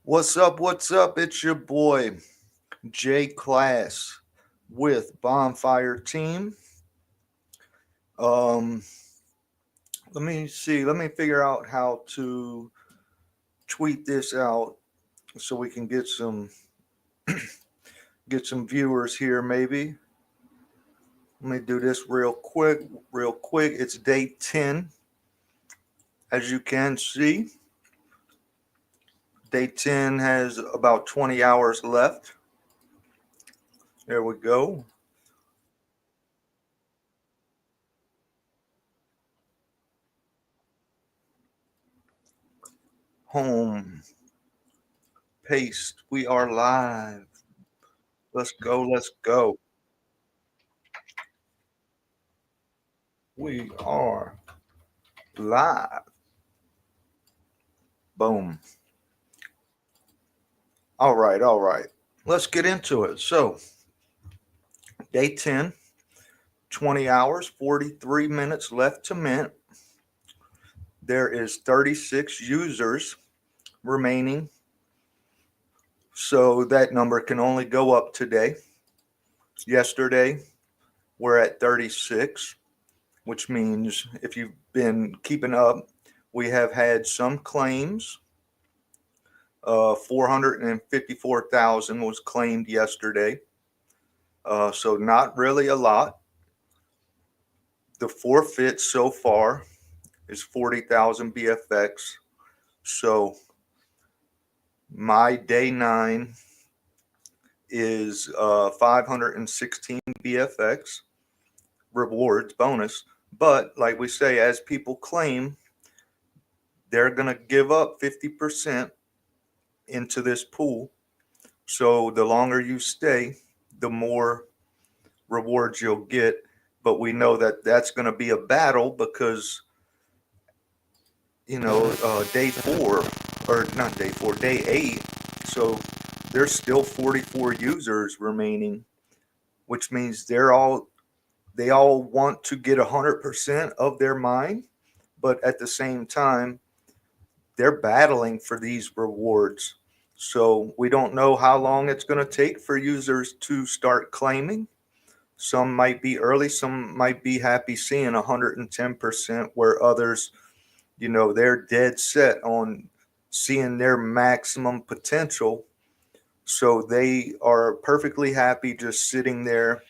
What's up? What's up? It's your boy J Class with Bonfire Team. Um, let me see. Let me figure out how to tweet this out so we can get some viewers here. Maybe let me do this real quick. Real quick. It's day 10, as you can see. Day 10 has about 20 hours left. There we go. Home. Paste. We are live. Let's go. Let's go. We are live. Boom. All right. All right. Let's get into it. So, day 10, 20 hours, 43 minutes left to mint. There is 36 users remaining. So, that number can only go up today. Yesterday, we're at 36, which means if you've been keeping up, we have had some claims. 454,000 was claimed yesterday. So not really a lot. The forfeit so far is 40,000 BFX. So my day 9 is 516 BFX rewards bonus. But like we say, as people claim, they're going to give up 50% into this pool. So the longer you stay, the more rewards you'll get. But we know that that's going to be a battle because, day 4, or not day 4, day 8. So there's still 44 users remaining, which means they all want to get 100% of their mine, but at the same time, they're battling for these rewards. So we don't know how long it's going to take for users to start claiming. Some might be early, some might be happy seeing 110%, where others, they're dead set on seeing their maximum potential. So they are perfectly happy just sitting there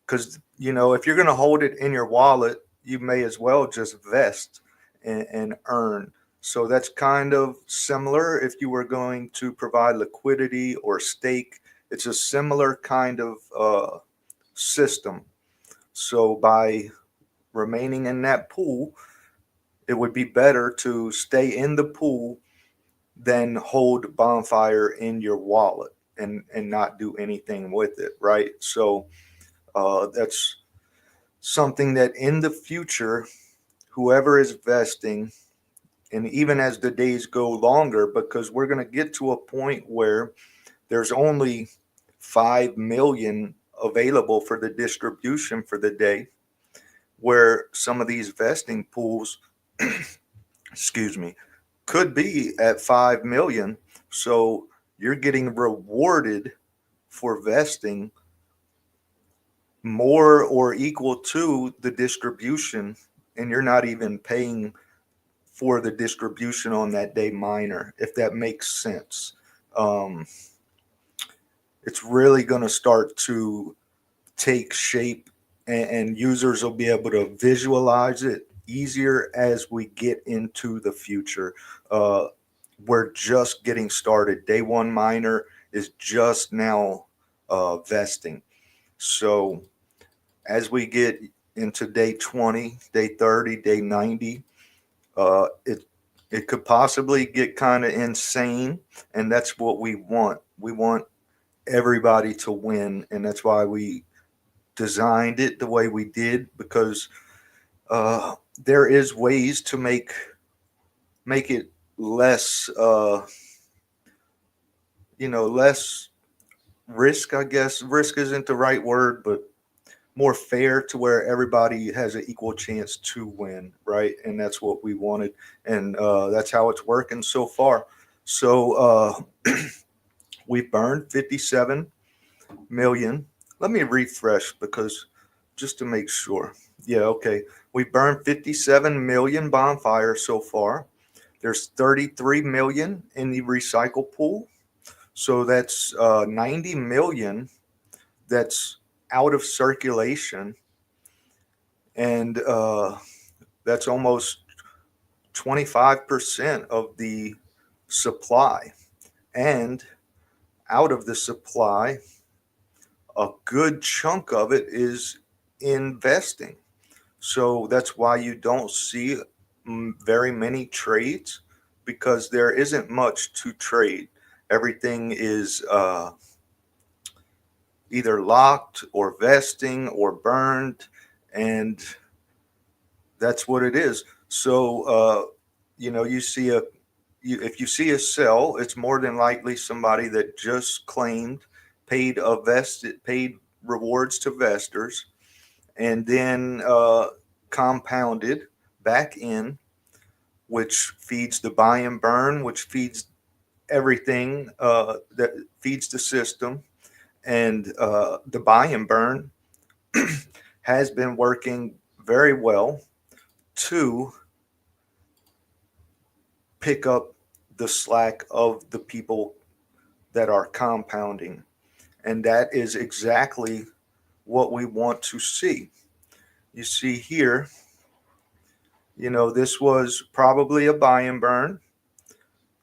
because, if you're going to hold it in your wallet, you may as well just vest and earn. So that's kind of similar if you were going to provide liquidity or stake. It's a similar kind of system. So by remaining in that pool, it would be better to stay in the pool than hold Bonfire in your wallet and not do anything with it, right? So that's something that in the future, whoever is vesting, and even as the days go longer, because we're going to get to a point where there's only 5 million available for the distribution for the day, where some of these vesting pools, excuse me, could be at 5 million. So you're getting rewarded for vesting more or equal to the distribution, and you're not even paying for the distribution on that day minor, if that makes sense. Um, it's really going to start to take shape, and users will be able to visualize it easier as we get into the future. Uh, we're just getting started. Day 1 minor is just now vesting. So as we get into day 20, day 30, day 90, it could possibly get kind of insane, and that's what we want. We want everybody to win, and that's why we designed it the way we did, because there is ways to make it less less risk. I guess risk isn't the right word, but more fair, to where everybody has an equal chance to win, right? And that's what we wanted, and that's how it's working so far. So we burned 57 million. Let me refresh because just to make sure. Yeah, okay. We burned 57 million bonfires so far. There's 33 million in the recycle pool. So that's 90 million that's out of circulation. And that's almost 25% of the supply. And out of the supply, a good chunk of it is investing. So that's why you don't see very many trades, because there isn't much to trade. Everything is either locked or vesting or burned, and that's what it is. So, you see if you see a sell, it's more than likely somebody that just claimed, paid rewards to vestors, and then compounded back in, which feeds the buy and burn, which feeds everything that feeds the system. And the buy and burn has been working very well to pick up the slack of the people that are compounding. And that is exactly what we want to see. You see here, this was probably a buy and burn.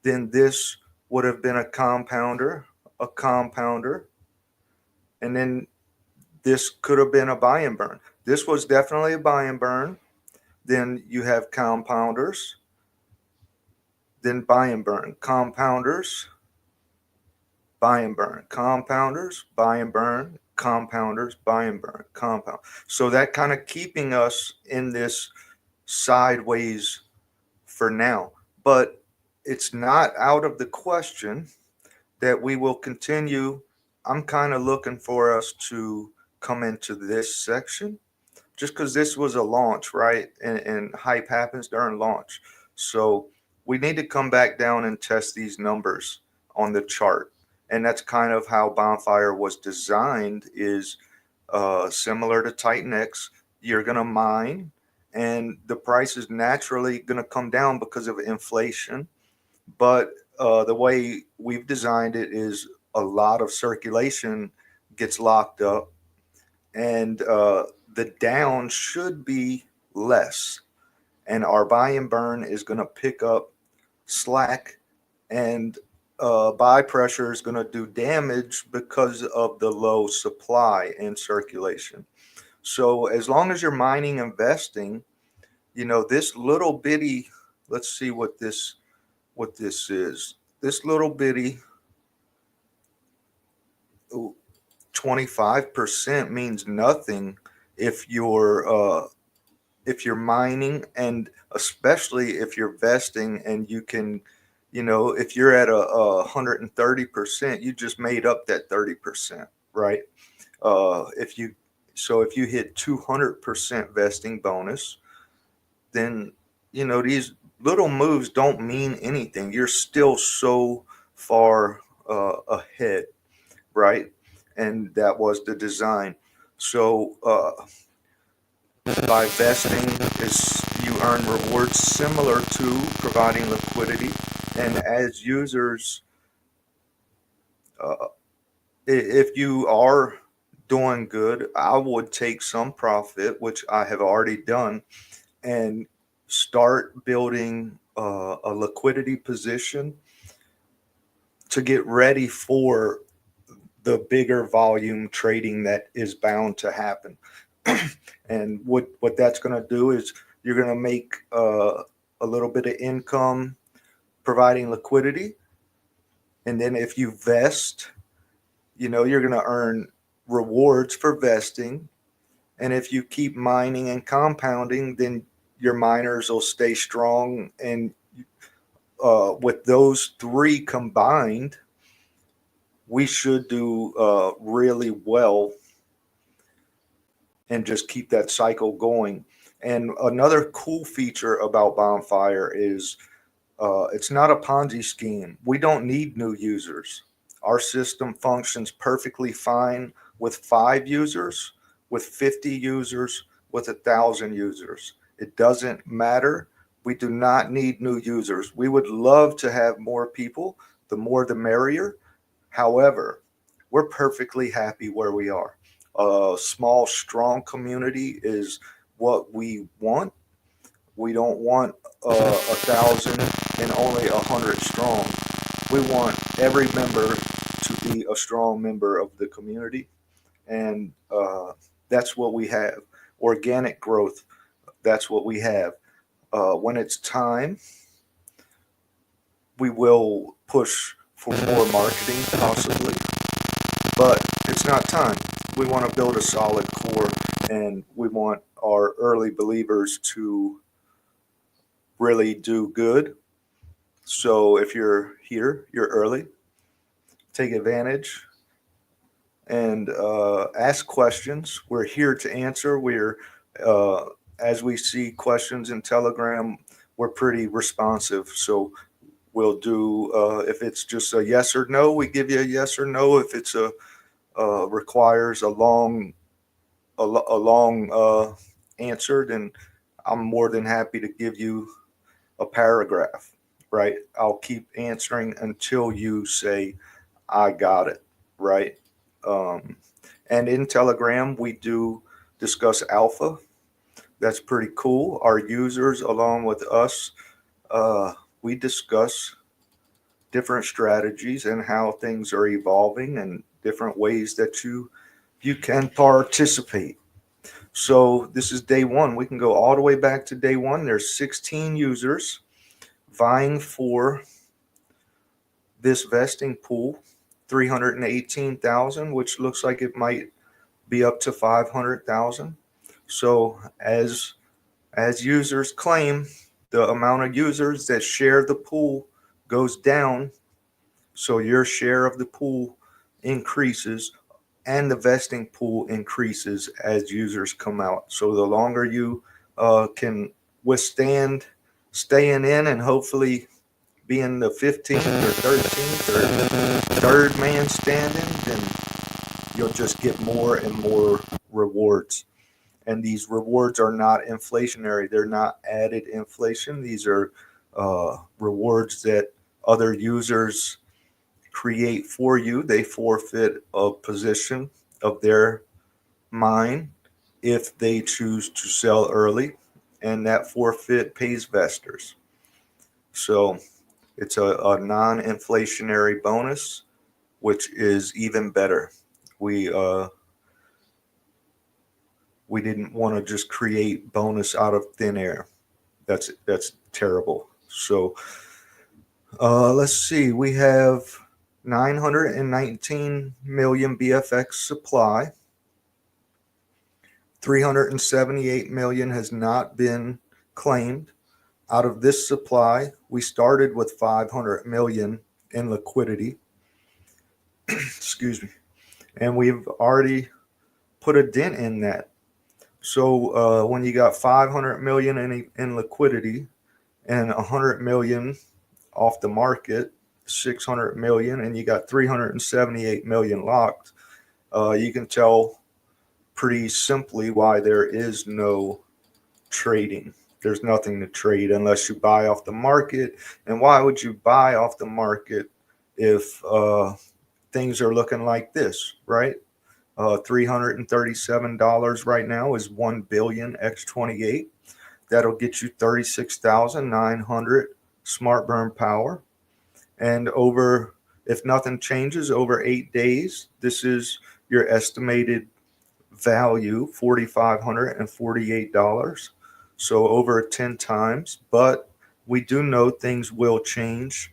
Then this would have been a compounder, and then this could have been a buy and burn. This was definitely a buy and burn. Then you have compounders, then buy and burn, compounders, buy and burn, compounders, buy and burn, compounders, buy and burn, compound. So that kind of keeping us in this sideways for now. But it's not out of the question that we will continue. I'm kind of looking for us to come into this section just because this was a launch, right? And hype happens during launch. So we need to come back down and test these numbers on the chart. And that's kind of how Bonfire was designed, is similar to Titan X. You're going to mine, and the price is naturally going to come down because of inflation. But the way we've designed it is a lot of circulation gets locked up, and the down should be less. And our buy and burn is going to pick up slack, and buy pressure is going to do damage because of the low supply and circulation. So as long as you're mining, investing, this little bitty, let's see what this is. This little bitty 25% means nothing if you're mining, and especially if you're vesting, and you can, if you're at a 130%, you just made up that 30%, right? If you hit 200% vesting bonus, then these little moves don't mean anything. You're still so far ahead, right? And that was the design. So by vesting, is you earn rewards similar to providing liquidity. And as users, uh, if you are doing good, I would take some profit, which I have already done, and start building a liquidity position to get ready for the bigger volume trading that is bound to happen. And what that's going to do is you're going to make a little bit of income providing liquidity. And then if you vest, you're going to earn rewards for vesting. And if you keep mining and compounding, then your miners will stay strong. And with those three combined, we should do really well and just keep that cycle going. And another cool feature about Bonfire is It's not a Ponzi scheme. We don't need new users. Our system functions perfectly fine with 5 users, with 50 users, with 1,000 users. It doesn't matter. We do not need new users. We would love to have more people. The more the merrier. However, we're perfectly happy where we are. A small, strong community is what we want. We don't want 1,000 and only 100 strong. We want every member to be a strong member of the community, and that's what we have. Organic growth. That's what we have. When it's time, we will push for more marketing, possibly, but it's not time. We want to build a solid core, and we want our early believers to really do good. So if you're here, you're early, take advantage and ask questions. We're here to answer. Uh, as we see questions in Telegram, we're pretty responsive. So we'll do, if it's just a yes or no, we give you a yes or no. If it's requires a long answer, then I'm more than happy to give you a paragraph, right? I'll keep answering until you say, I got it, right? Um, and in Telegram, we do discuss alpha. That's pretty cool. Our users, along with us, uh, we discuss different strategies and how things are evolving and different ways that you can participate. So this is day one. We can go all the way back to day one. There's 16 users vying for this vesting pool, 318,000, which looks like it might be up to 500,000. So as users claim, the amount of users that share the pool goes down, so your share of the pool increases and the vesting pool increases as users come out. So the longer you can withstand staying in and hopefully being the 15th or 13th or third man standing, then you'll just get more and more rewards. And these rewards are not inflationary. They're not added inflation. These are rewards that other users create for you. They forfeit a position of their mine if they choose to sell early, and that forfeit pays vestors. So it's a non-inflationary bonus, which is even better. We uh, we didn't want to just create bonus out of thin air. That's terrible. So let's see. We have 919 million BFX supply. 378 million has not been claimed. Out of this supply, we started with 500 million in liquidity. Excuse me. And we've already put a dent in that. So when you got 500 million in liquidity and 100 million off the market, 600 million, and you got 378 million locked, you can tell pretty simply why there is no trading. There's nothing to trade unless you buy off the market. And why would you buy off the market if things are looking like this, right? $337 right now is 1 billion x28. That'll get you 36,900 smart burn power. And over, if nothing changes, over 8 days, this is your estimated value, $4,548. So over 10 times. But we do know things will change.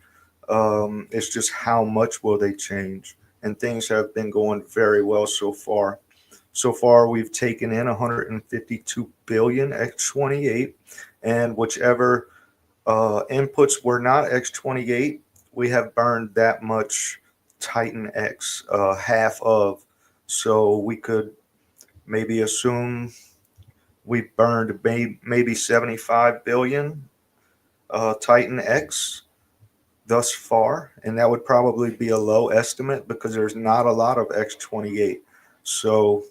It's just how much will they change? And things have been going very well so far. So far, we've taken in 152 billion x28, and whichever inputs were not x28, we have burned that much Titan X, half of. So we could maybe assume we burned maybe 75 billion Titan X thus far, and that would probably be a low estimate because there's not a lot of X28. So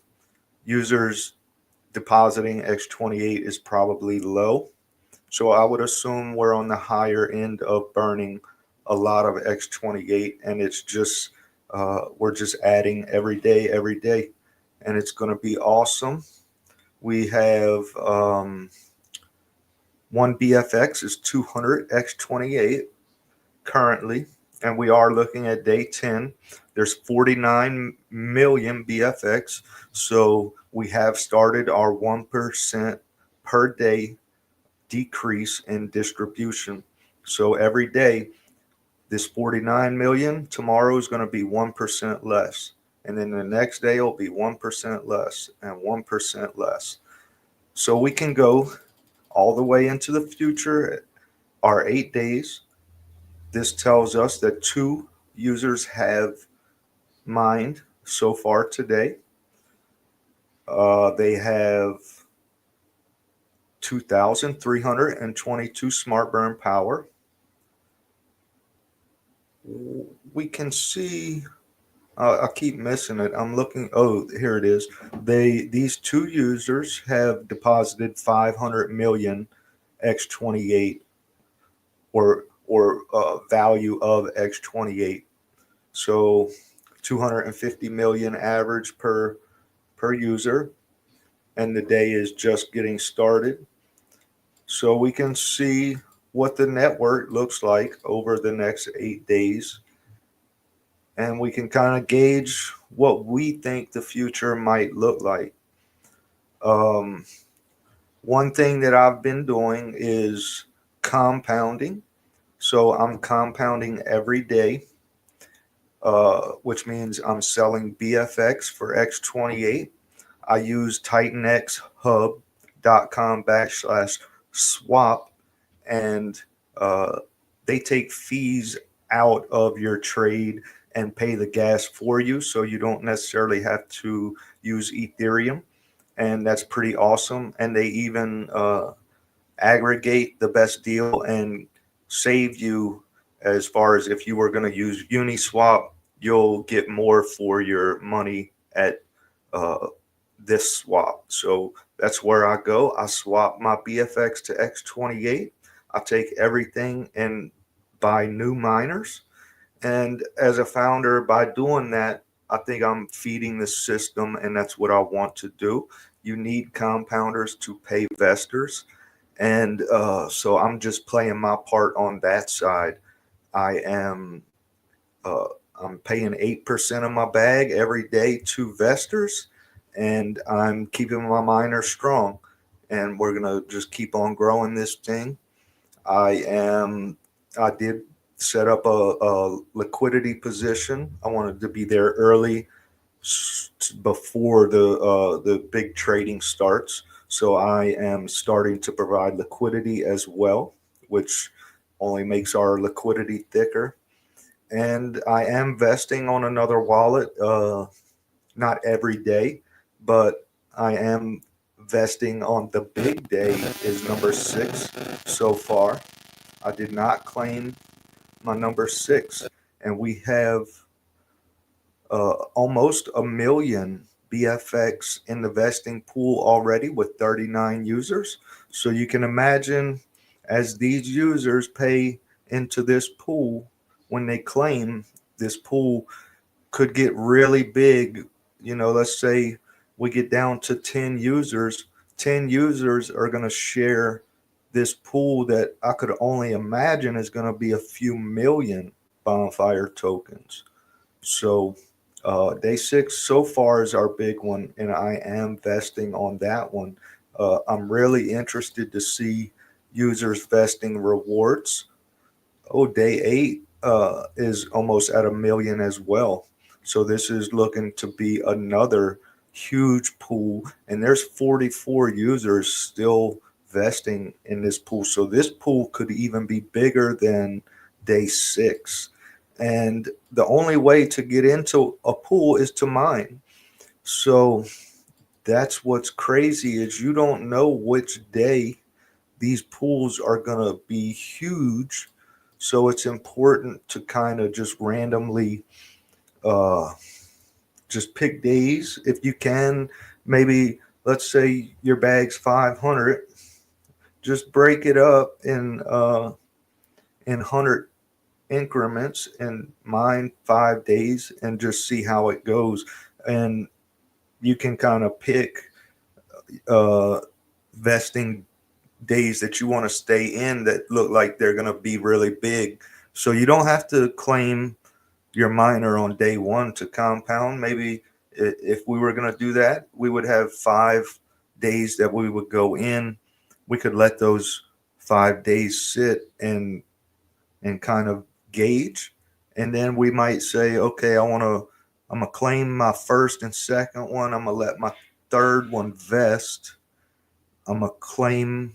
users depositing X28 is probably low. So I would assume we're on the higher end of burning a lot of X28, and it's just we're just adding every day, and it's going to be awesome. We have one BFX is 200 X28 currently, and we are looking at day 10. There's 49 million BFX, so we have started our 1% per day decrease in distribution. So every day, this 49 million, tomorrow is going to be 1% less. And then the next day will be 1% less and 1% less. So we can go all the way into the future, our 8 days. This tells us that 2 users have mined so far today. They have 2,322 smart burn power. We can see, I keep missing it. I'm looking. Oh, here it is. These 2 users have deposited 500 million X28 or value of X28. So 250 million average per user, and the day is just getting started. So we can see what the network looks like over the next 8 days, and we can kind of gauge what we think the future might look like. Um, One thing that I've been doing is compounding. So I'm compounding every day, which means I'm selling BFX for X28. I use titanxhub.com/swap, and they take fees out of your trade and pay the gas for you, so you don't necessarily have to use Ethereum, and that's pretty awesome. And they even aggregate the best deal and save you, as far as if you were going to use Uniswap, you'll get more for your money at uh, this swap. So that's where I go. I swap my BFX to X28. I take everything and buy new miners. And as a founder, by doing that, I think I'm feeding the system, and that's what I want to do. You need compounders to pay investors. And so I'm just playing my part on that side. I am uh, I'm paying 8% of my bag every day to investors, and I'm keeping my miner strong. And we're gonna just keep on growing this thing. I did set up a liquidity position. I wanted to be there early before the big trading starts. So I am starting to provide liquidity as well, which only makes our liquidity thicker. And I am vesting on another wallet, not every day, but I am vesting on the big day is number 6 so far. I did not claim my number 6, and we have almost a million BFX in the vesting pool already with 39 users. So you can imagine, as these users pay into this pool, when they claim, this pool could get really big. Let's say we get down to 10 users. 10 users are going to share this pool that I could only imagine is going to be a few million Bonfire tokens. So day 6 so far is our big one, and I am vesting on that one. I'm really interested to see users vesting rewards. Oh, day 8 is almost at a million as well. So this is looking to be another huge pool, and there's 44 users still vesting in this pool. So this pool could even be bigger than day 6. And the only way to get into a pool is to mine. So that's what's crazy, is you don't know which day these pools are going to be huge. So it's important to kind of just randomly uh, just pick days if you can. Maybe let's say your bag's 500, just break it up in 100 increments and mine 5 days and just see how it goes. And you can kind of pick uh, vesting days that you want to stay in that look like they're going to be really big. So you don't have to claim your miner on day one to compound. Maybe if we were going to do that, we would have 5 days that we would go in. We could let those 5 days sit and kind of gauge, and then we might say, okay, I'm gonna claim my first and second one. I'm gonna let my third one vest. I'm gonna claim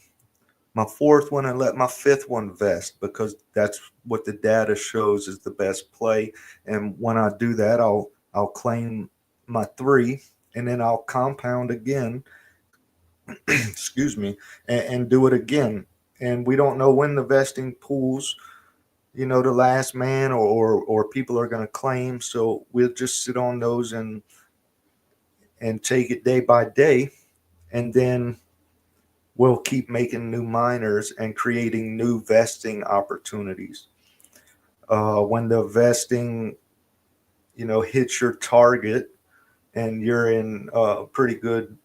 my fourth one and let my fifth one vest because that's what the data shows is the best play. And when I do that, I'll claim my three, and then I'll compound again. Excuse me, and do it again. And we don't know when the vesting pools, the last man or people are going to claim. So we'll just sit on those and take it day by day, and then we'll keep making new miners and creating new vesting opportunities. When the vesting, hits your target and you're in a pretty good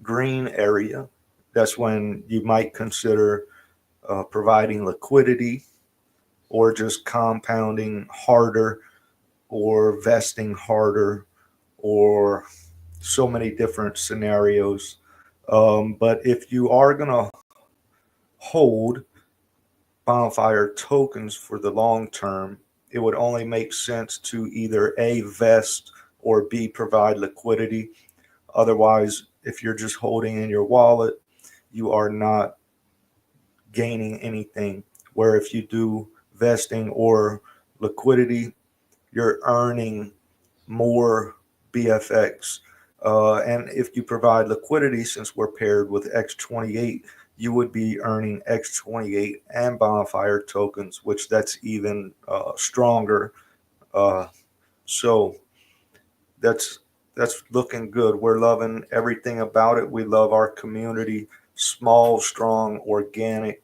green area, that's when you might consider providing liquidity or just compounding harder or vesting harder or so many different scenarios. But if you are going to hold Bonfire tokens for the long term, it would only make sense to either A, vest, or B, provide liquidity. Otherwise, if you're just holding in your wallet, you are not gaining anything. Where if you do vesting or liquidity, you're earning more BFX. And if you provide liquidity, since we're paired with X28, you would be earning X28 and Bonfire tokens, which that's even stronger. Uh, so that's that's looking good. We're loving everything about it. We love our community, small, strong, organic,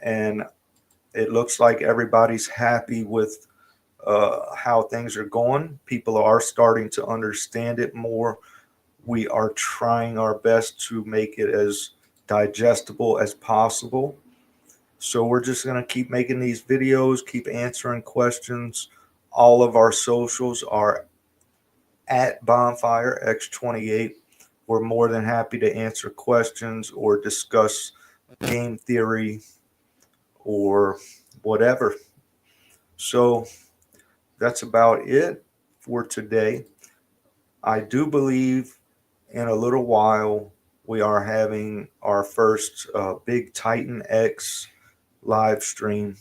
and it looks like everybody's happy with how things are going. People are starting to understand it more. We are trying our best to make it as digestible as possible. So we're just going to keep making these videos, keep answering questions. All of our socials are at Bonfire X28. We're more than happy to answer questions or discuss game theory or whatever. So that's about it for today. I do believe in a little while we are having our first big Titan X live stream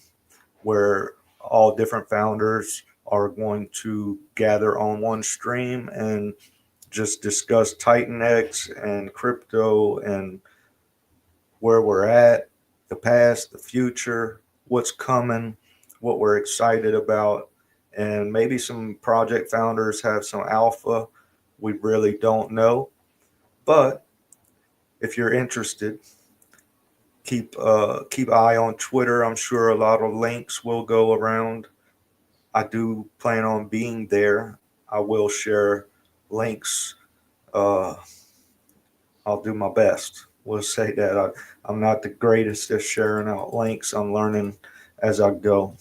where all different founders are going to gather on one stream and just discuss Titan X and crypto and where we're at, the past, the future, what's coming, what we're excited about. And maybe some project founders have some alpha. We really don't know. But if you're interested, keep eye on Twitter. I'm sure a lot of links will go around. I do plan on being there. I will share links. Uh, I'll do my best. We'll say that I'm not the greatest at sharing out links. I'm learning as I go.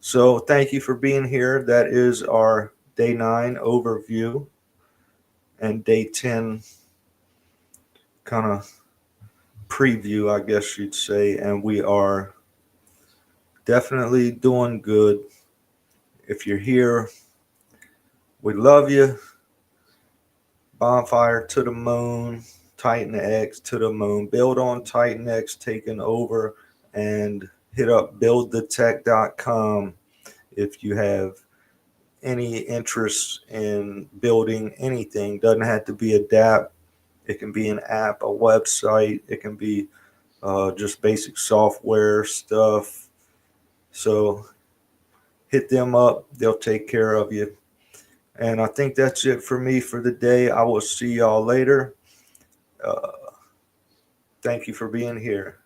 So thank you for being here. That is our day 9 overview and day 10 kind of preview, I guess you'd say. And we are definitely doing good. If you're here, we love you. Bonfire to the moon, Titan X to the moon. Build on Titan X taking over, and hit up buildthetech.com if you have any interest in building anything. Doesn't have to be a Dapp. It can be an app, a website. It can be just basic software stuff. So hit them up. They'll take care of you. And I think that's it for me for the day. I will see y'all later. Uh, Thank you for being here.